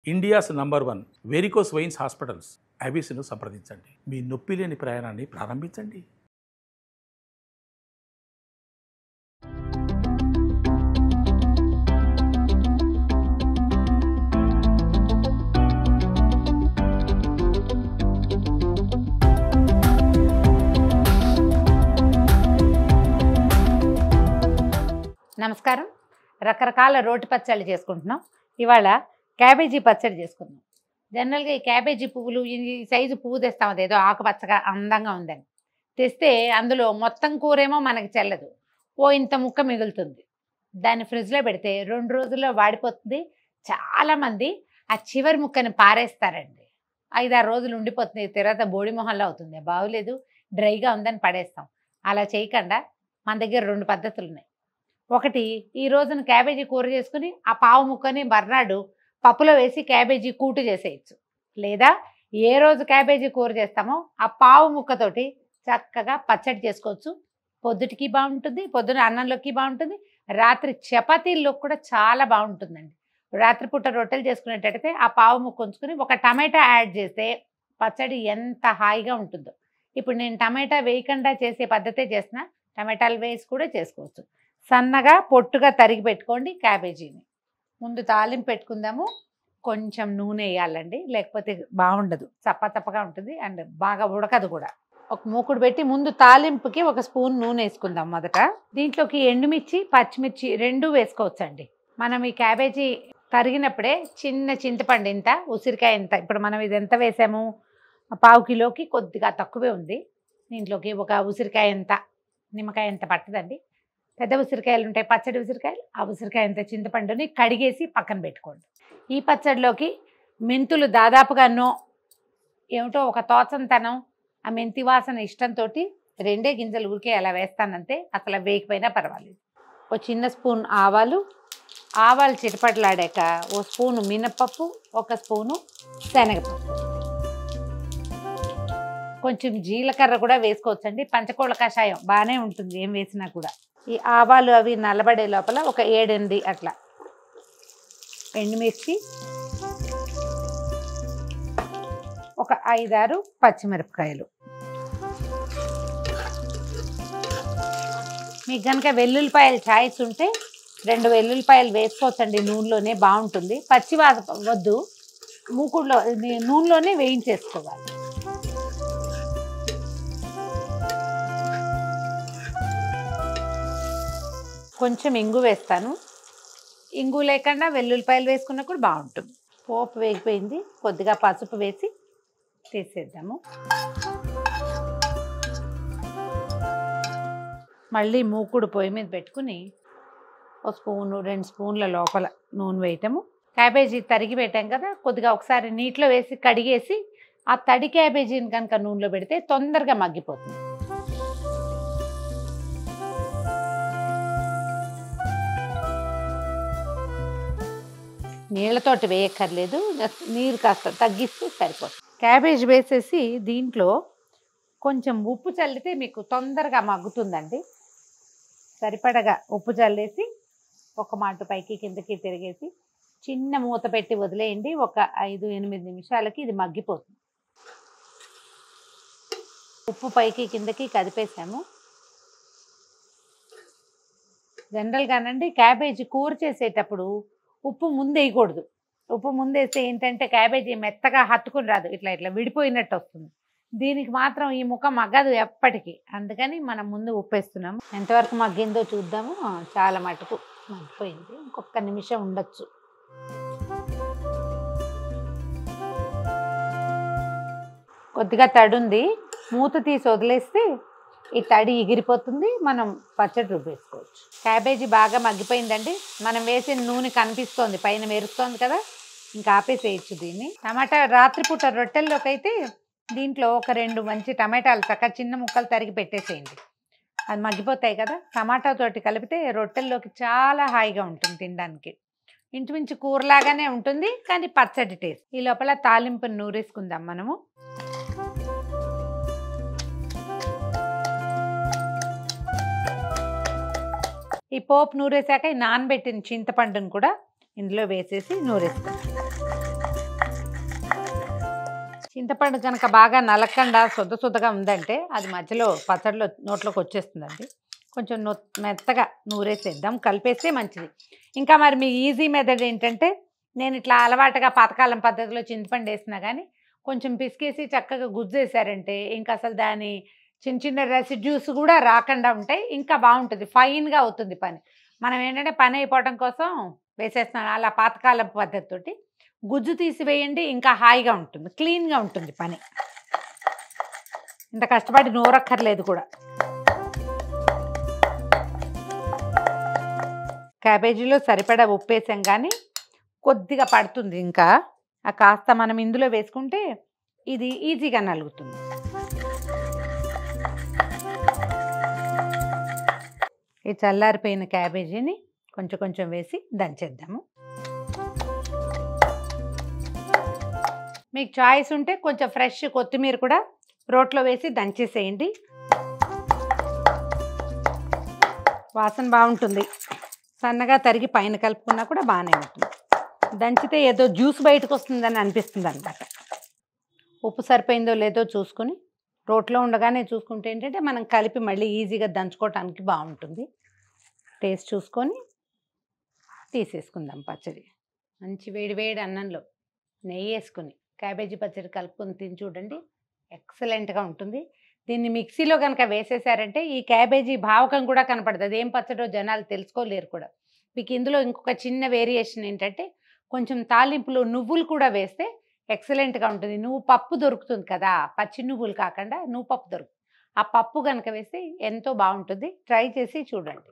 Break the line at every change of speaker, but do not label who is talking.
India's number 1 varicose veins hospitals అబీస్ను సంప్రదించండి. మీ నొప్పి లేని ప్రయాణాన్ని ప్రారంభించండి.
నమస్కారం. రకరకాల రోటి పచ్చళ్ళు చేసుకుంటున్నాం. ఇవాళ క్యాబేజీ పచ్చడి చేసుకుందాం. జనరల్గా ఈ క్యాబేజీ పువ్వులు ఈ సైజు పువ్వు తెస్తాం, అదేదో ఆకుపచ్చగా అందంగా ఉందని తెస్తే అందులో మొత్తం కూరేమో మనకి చెల్లదు, ఓ ఇంత ముక్క మిగులుతుంది. దాన్ని ఫ్రిడ్జ్లో పెడితే 2 రోజుల్లో వాడిపోతుంది. చాలామంది ఆ చివరి ముక్కని పారేస్తారండి. 5-6 రోజులు ఉండిపోతుంది, తర్వాత బోడి మొహంలో అవుతుంది, బాగోలేదు డ్రైగా ఉందని పడేస్తాం. అలా చేయకుండా మన దగ్గర 2 పద్ధతులు ఉన్నాయి. ఒకటి, ఈ రోజున క్యాబేజీ కూర చేసుకుని ఆ పావు ముక్కని మర్నాడు పప్పులో వేసి క్యాబేజీ కూటు చేసేయచ్చు. లేదా ఏ రోజు క్యాబేజీ కూర చేస్తామో ఆ పావు ముక్కతోటి చక్కగా పచ్చడి చేసుకోవచ్చు. పొద్దుటికి బాగుంటుంది, పొద్దున అన్నంలోకి బాగుంటుంది, రాత్రి చపాతీల్లోకి కూడా చాలా బాగుంటుందండి. రాత్రిపూట రొట్టెలు చేసుకునేటట్టయితే ఆ పావు ముక్క ఉంచుకుని ఒక టమాటా యాడ్ చేస్తే పచ్చడి ఎంత హాయిగా ఉంటుందో. ఇప్పుడు నేను టమాటా వేయకుండా చేసే పద్ధతే చేసిన, టమాటాలు వేసి కూడా చేసుకోవచ్చు. సన్నగా పొట్టుగా తరిగి పెట్టుకోండి క్యాబేజీని. ముందు తాలింపు పెట్టుకుందాము. కొంచెం నూనె వేయాలండి, లేకపోతే బాగుండదు, చప్పగా ఉంటుంది అండ్ బాగా ఉడకదు కూడా. ఒక మూకుడు పెట్టి ముందు తాలింపుకి 1 స్పూన్ నూనె వేసుకుందాం. మొదట దీంట్లోకి ఎండుమిర్చి పచ్చిమిర్చి 2 వేసుకోవచ్చండి. మనం ఈ క్యాబేజీ తరిగినప్పుడే చిన్న చింతపండు ఇంత, ఉసిరికాయ ఇంత, ఇప్పుడు మనం ఇది ఎంత వేసాము, 1/4 కిలోకి కొద్దిగా తక్కువే ఉంది. దీంట్లోకి 1 ఉసిరికాయ ఎంత, నిమ్మకాయ ఎంత పట్టదండి. పెద్ద ఉసిరికాయలు ఉంటాయి, పచ్చడి ఉసిరికాయలు, ఆ ఉసిరికాయ అంత చింతపండుని కడిగేసి పక్కన పెట్టుకోండి. ఈ పచ్చడిలోకి మెంతులు దాదాపుగానో ఏమిటో ఒక తోచంతనం, ఆ మెంతి వాసన ఇష్టంతో 2 గింజలు ఊరికే అలా వేస్తానంతే, అసలు వేయకపోయినా పర్వాలేదు. ఒక చిన్న స్పూన్ ఆవాలు చిటపటలాడాక 1 స్పూను మినపప్పు, 1 స్పూను శనగపప్పు, కొంచెం జీలకర్ర కూడా వేసుకోవచ్చండి. పంచకోళ్ళ కషాయం బాగానే ఉంటుంది ఏం వేసినా కూడా. ఈ ఆవాలు అవి నల్లబడే లోపల ఒక 7-8 అట్లా ఎండుమిర్చి, ఒక 5-6 పచ్చిమిరపకాయలు. మీకు కనుక వెల్లుల్లిపాయలు చాయిస్ ఉంటే 2 వెల్లుల్లిపాయలు వేసుకోవచ్చండి, నూనెలోనే బాగుంటుంది. వద్దు, మూకుడులో నూనెలోనే వేయించేసుకోవాలి. కొంచెం ఇంగు వేస్తాను, ఇంగు లేకుండా వెల్లుల్లిపాయలు వేసుకున్నా కూడా బాగుంటుంది. పోపు వేగిపోయింది, కొద్దిగా పసుపు వేసి తీసేద్దాము. మళ్ళీ మూకుడు పొయ్యి మీద పెట్టుకుని 1 స్పూను 2 స్పూన్ల లోపల నూనె వేయటము. క్యాబేజీ తరిగి పెట్టాం కదా, కొద్దిగా ఒకసారి నీటిలో వేసి కడిగేసి ఆ తడి క్యాబేజీని కనుక నూనెలో పెడితే తొందరగా మగ్గిపోతుంది. నీళ్ళతోటి వేయక్కర్లేదు, నీరు కాస్త తగ్గిస్తే సరిపోతుంది. క్యాబేజ్ వేసేసి దీంట్లో కొంచెం ఉప్పు చల్లితే మీకు తొందరగా మగ్గుతుందండి. సరిపడగా ఉప్పు చల్లేసి 1 మాట పైకి కిందకి తిరిగేసి చిన్న మూత పెట్టి వదిలేయండి. ఒక 5-8 నిమిషాలకి ఇది మగ్గిపోతుంది. ఉప్పు పైకి కిందకి కదిపేసాము. జనరల్గానండి క్యాబేజీ కూర చేసేటప్పుడు ఉప్పు ముందు వేయకూడదు. ఉప్పు ముందేస్తే ఏంటంటే క్యాబేజీ మెత్తగా హత్తుకుని రాదు, ఇట్లా విడిపోయినట్టు వస్తుంది. దీనికి మాత్రం ఈ ముక్క మగ్గదు ఎప్పటికీ, అందుకని మనం ముందు ఉప్పు వేస్తున్నాము. ఎంతవరకు మగ్గిందో చూద్దాము. చాలా మటుకు మగ్గిపోయింది, ఇంకొక నిమిషం ఉండొచ్చు. కొద్దిగా తడుంది, మూత తీసి వదిలేస్తే ఈ తడి ఎగిరిపోతుంది, మనం పచ్చడి రుబ్బేసుకోవచ్చు. క్యాబేజీ బాగా మగ్గిపోయిందండి. మనం వేసిన నూనె కనిపిస్తోంది, పైన మెరుస్తోంది కదా, ఇంకా ఆపేసేయచ్చు దీన్ని. టమాటా రాత్రిపూట రొట్టెల్లోకి అయితే దీంట్లో ఒక 2 మంచి టమాటాలు చక్కగా చిన్న ముక్కలు తరిగి పెట్టేసేయండి, అది మగ్గిపోతాయి కదా. టమాటాతోటి కలిపితే రొట్టెల్లోకి చాలా హాయిగా ఉంటుంది తినడానికి. ఇంచుమించు కూరలాగానే ఉంటుంది, కానీ పచ్చడి టేస్ట్. ఈ లోపల తాలింపుని నూరేసుకుందాం మనము. ఈ పోపు నూరేసాక ఈ నానబెట్టిన చింతపండును కూడా ఇందులో వేసేసి నూరేస్తాం. చింతపండు కనుక బాగా నలగకుండా శుద్ధగా ఉందంటే అది మధ్యలో పచ్చడిలో నోట్లోకి వచ్చేస్తుందండి. కొంచెం మెత్తగా నూరేసేద్దాం, కలిపేస్తే మంచిది. ఇంకా మరి మీ ఈజీ మెథడ్ ఏంటంటే, నేను ఇట్లా అలవాటుగా పాతకాలం పద్ధతిలో చింతపండు వేసినా కానీ కొంచెం పిసికేసి చక్కగా గుజ్జేసారంటే ఇంకా అసలు దాని చిన్న చిన్న రెసిడ్యూస్ కూడా రాకుండా ఉంటాయి. ఇంకా బాగుంటుంది, ఫైన్గా అవుతుంది పని. మనం ఏంటంటే పని అయిపోవడం కోసం వేసేస్తున్నాం. అలా పాతకాలం పద్ధతితోటి గుజ్జు తీసివేయండి, ఇంకా హాయిగా ఉంటుంది, క్లీన్గా ఉంటుంది పని. ఇంత కష్టపడి నూరక్కర్లేదు కూడా. క్యాబేజీలో సరిపడా ఉప్పు వేసాం కానీ కొద్దిగా పడుతుంది. ఇంకా ఆ కాస్త మనం ఇందులో వేసుకుంటే ఇది ఈజీగా నలుగుతుంది. ఈ చల్లారిపోయిన క్యాబేజీని కొంచెం కొంచెం వేసి దంచేద్దాము. మీకు చాయిస్ ఉంటే కొంచెం ఫ్రెష్ కొత్తిమీర కూడా రోట్లో వేసి దంచేసేయండి, వాసన బాగుంటుంది. సన్నగా తరిగి పైన కలుపుకున్నా కూడా బాగానే ఉంటుంది. దంచితే ఏదో జ్యూస్ బయటకు వస్తుందని అనిపిస్తుంది అన్నమాట. ఉప్పు సరిపోయిందో లేదో చూసుకొని రోట్లో ఉండగానే చూసుకుంటే ఏంటంటే మనం కలిపి మళ్ళీ ఈజీగా దంచుకోవటానికి బాగుంటుంది. టేస్ట్ చూసుకొని తీసేసుకుందాం పచ్చడి. మంచి వేడి వేడి అన్నంలో నెయ్యి వేసుకుని క్యాబేజీ పచ్చడి కలుపుకొని తిని చూడండి, ఎక్సలెంట్గా ఉంటుంది. దీన్ని మిక్సీలో కనుక వేసేసారంటే ఈ క్యాబేజీ భావకం కూడా కనపడుతుంది. అదేం పచ్చడో జనాలు తెలుసుకోలేరు కూడా. మీకు ఇందులో ఇంకొక చిన్న వేరియేషన్ ఏంటంటే కొంచెం తాలింపులో నువ్వులు కూడా వేస్తే ఎక్సలెంట్గా ఉంటుంది. నువ్వు పప్పు దొరుకుతుంది కదా, పచ్చి నువ్వులు కాకుండా నువ్వు పప్పు దొరుకుతుంది. ఆ పప్పు కనుక వేస్తే ఎంతో బాగుంటుంది. ట్రై చేసి చూడండి.